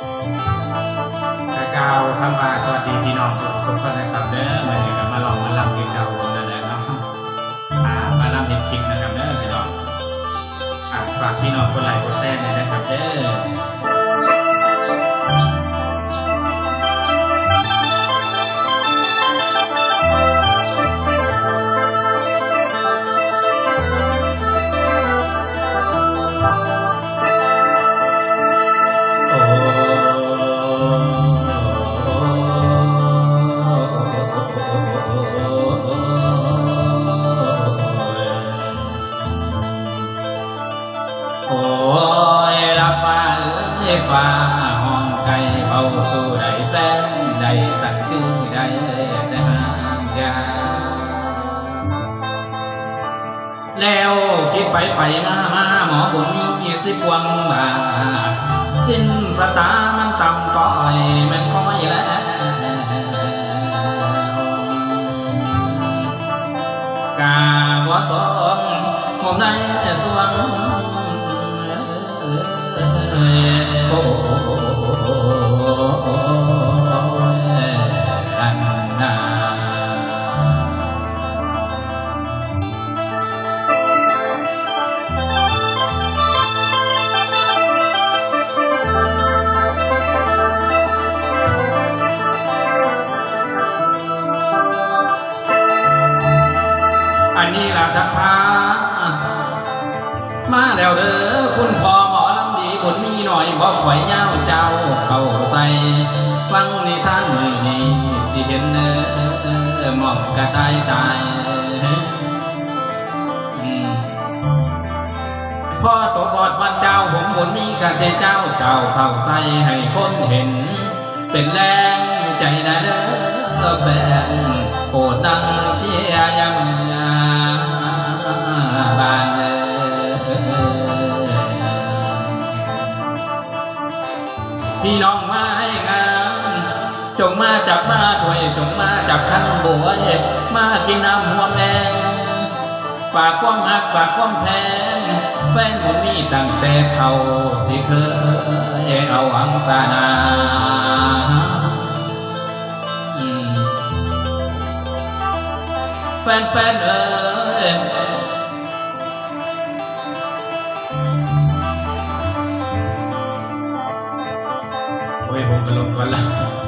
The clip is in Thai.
กล่าวคำว่าสวัสดีพี่น้องทุกคนนะครับเด้อมื่อนี้ก็มาลองมาลำเพลงเก่านั่นแหละเนาะมาลำเพลงคิงนะครับเด้อพี่น้องฝากพี่น้องกดไลค์กดแชร์ด้วยนะครับเด้อโอ้ยละฟ้าเอ้ยฟ้าห้องไก่เบาสู่ได้แสนได้สักคือได้แต่ห่างยาแล้วคิดไปมาหมอบุญมีสิปวงบาสิ้นสตามันต่ำต้อยมันคอยแล้วกาบ่สมคมในสวงโอ้ลันนาอันนี้ล่ะศรัทธามาแล้วเด้อคุณพ่อหมอลำดีบุญมีหน่อยบ่ฝอยยาวเจ้าเข้าใส่ฟังนิทานมือนี้สิเห็นหมอกกระต่ายตายพ่อตัวบอดวันเจ้าผมบุญมีกะเทเจ้าเข้าใส่ให้คนเห็นเป็นแรงใจนะเด้อแฟนโปรดดังเชียร์ยามเมื่อบานพี่น้องมาให้งานจงมาจับมาช่วยจงมาจับขันบัวเห็ดมากินน้ำหัวแดงฝากความหักฝากความแพงแฟนหมุนนี่ตั้งแต่เขาที่เคยเอาอังสานาแฟนเอ้ยโอ้ยผมก็ลงก่อนแล้ว